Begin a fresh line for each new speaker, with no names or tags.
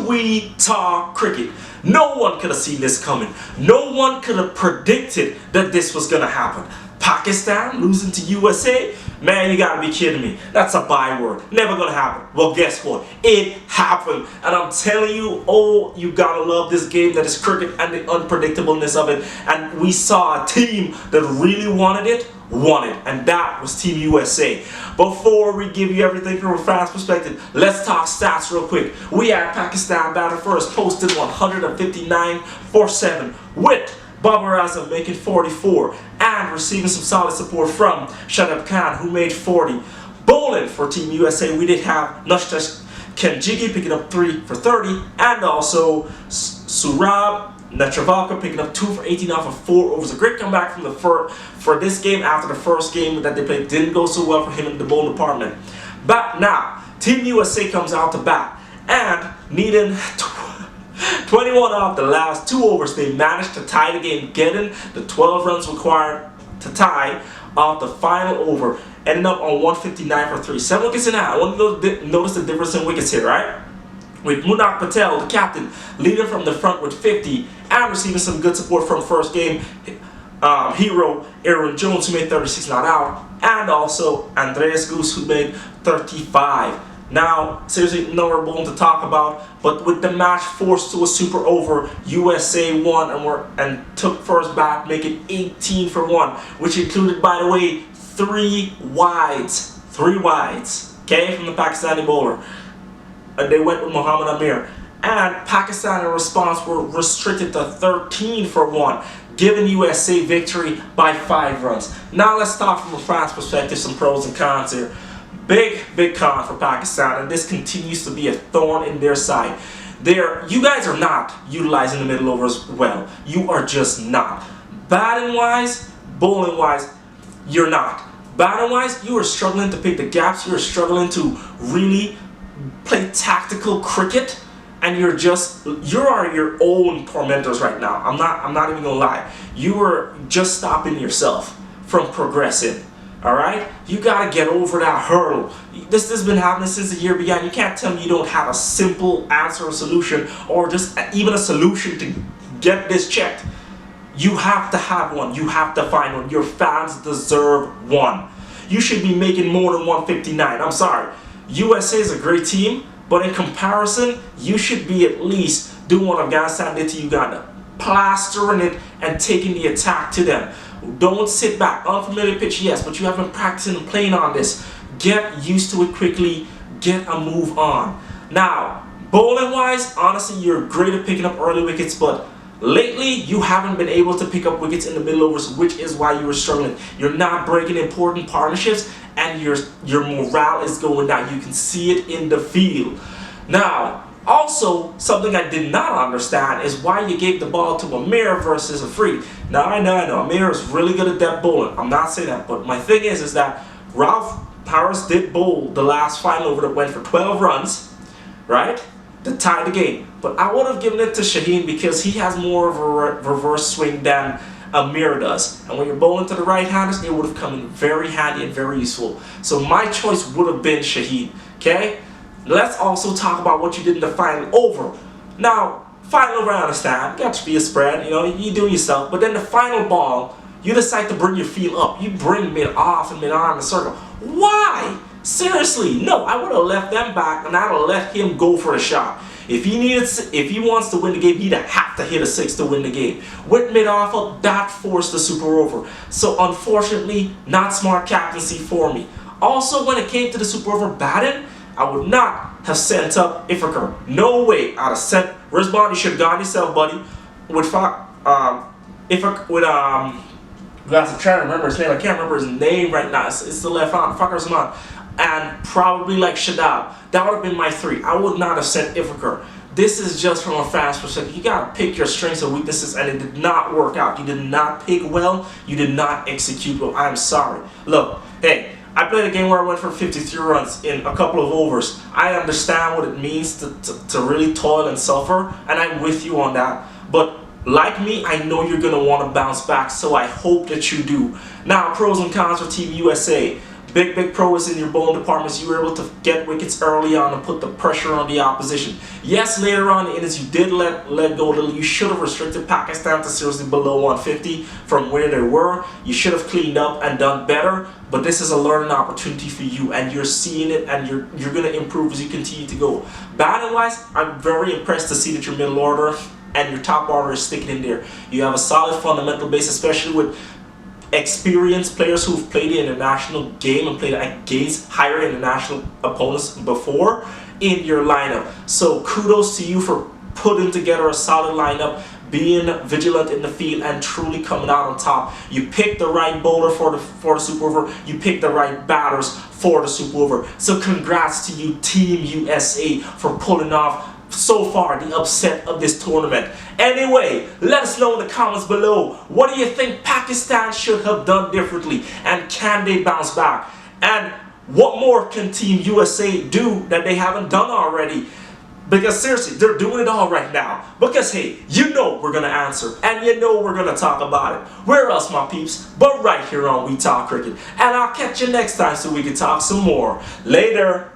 we talk cricket? No one could have seen this coming. No one could have predicted that this was going to happen. Pakistan losing to USA? Man, you gotta be kidding me. That's a byword. Never gonna happen. Well, guess what? It happened. And I'm telling you, oh, you gotta love this game that is cricket and the unpredictableness of it. And we saw a team that really wanted it, won it. And that was Team USA. Before we give you everything from a fans perspective, let's talk stats real quick. We had Pakistan batting first, posted 159 for 7 with Babar Azam making 44 and receiving some solid support from Shadab Khan, who made 40. Bowling for Team USA, we did have Nushtash Kenjigi picking up 3 for 30, and also Surab Netravalka picking up 2 for 18 off of 4 overs. A great comeback from the for this game after the first game that they played didn't go so well for him in the bowling department. But now, Team USA comes out to bat and needing 21 off the last 2 overs, they managed to tie the game, getting the 12 runs required to tie off the final over, ending up on 159 for 3. 7 wickets in hand. I want to notice the difference in wickets here, right? With Munak Patel, the captain, leading from the front with 50 and receiving some good support from first game hero Aaron Jones, who made 36 not out, and also Andreas Goose, who made 35. Now, seriously, no more bowling to talk about, but with the match forced to a super over, USA won and took first bat, making 18 for 1, which included, by the way, 3 wides. 3 wides, okay, from the Pakistani bowler. And they went with Muhammad Amir. And Pakistan, in response, were restricted to 13 for 1, giving USA victory by 5 runs. Now let's talk from a fans perspective, some pros and cons here. Big con for Pakistan, and this continues to be a thorn in their side. You guys are not utilizing the middle overs well. You are just not. Batting wise, bowling wise, you're not. Batting wise, you are struggling to pick the gaps. You are struggling to really play tactical cricket, and you are your own tormentors right now. I'm not even gonna lie. You are just stopping yourself from progressing. Alright? You gotta get over that hurdle. This has been happening since the year began. You can't tell me you don't have a simple answer or solution, or just even a solution to get this checked. You have to have one. You have to find one. Your fans deserve one. You should be making more than 159. I'm sorry. USA is a great team, but in comparison, you should be at least doing what Afghanistan did to Uganda, plastering it and taking the attack to them. Don't sit back. Unfamiliar pitch, yes, but you have been practicing and playing on this. Get used to it quickly. Get a move on. Now, bowling wise, honestly, you're great at picking up early wickets, but lately you haven't been able to pick up wickets in the middle overs, which is why you were struggling. You're not breaking important partnerships, and your morale is going down. You can see it in the field. Now, also, something I did not understand is why you gave the ball to Amir versus Afridi. Now, I know, Amir is really good at that bowling. I'm not saying that, but my thing is that Ralph Harris did bowl the last final over that went for 12 runs, right, to tie the game. But I would have given it to Shaheen because he has more of a reverse swing than Amir does. And when you're bowling to the right-handers, it would have come in very handy and very useful. So my choice would have been Shaheen, okay? Let's also talk about what you did in the final over. Now, final over, I understand. Got to be a spread, you do yourself. But then the final ball, you decide to bring your field up. You bring mid-off and mid-arm and circle. Why? Seriously, no. I would have left them back and I would have let him go for the shot. If he wants to win the game, he'd have to hit a 6 to win the game. With mid-off up, that forced the super over. So unfortunately, not smart captaincy for me. Also, when it came to the super over batting, I would not have sent up Ifricar. No way. I'd have sent Rizwan. You should have gone yourself, buddy. With Ifricar, with guys, I'm trying to remember his name. I can't remember his name right now. It's the left arm, Fakar Zaman, and probably like Shadab. That would have been my 3. I would not have sent Ifricar. This is just from a fans perspective. You gotta pick your strengths and weaknesses, and it did not work out. You did not pick well. You did not execute well. I'm sorry. Look, hey. I played a game where I went for 53 runs in a couple of overs. I understand what it means to really toil and suffer, and I'm with you on that. But like me, I know you're going to want to bounce back, so I hope that you do. Now, pros and cons for Team USA. Big pros in your bowling departments. You were able to get wickets early on and put the pressure on the opposition. Yes, later on in the innings you did let go a little. You should have restricted Pakistan to seriously below 150 from where they were. You should have cleaned up and done better. But this is a learning opportunity for you, and you're seeing it, and you're going to improve as you continue to go. Batting wise, I'm very impressed to see that your middle order and your top order is sticking in there. You have a solid fundamental base, especially with experienced players who've played the international game and played against higher international opponents before in your lineup. So kudos to you for putting together a solid lineup, being vigilant in the field, and truly coming out on top. You picked the right bowler for the Super Over. You picked the right batters for the Super Over. So congrats to you, Team USA, for pulling off so far the upset of this tournament. Anyway, let us know in the comments below, what do you think Pakistan should have done differently, and can they bounce back? And what more can Team USA do that they haven't done already? Because seriously, they're doing it all right now. Because hey, you know we're gonna answer, and you know we're gonna talk about it. Where else, my peeps, but right here on We Talk Cricket. And I'll catch you next time so we can talk some more. Later.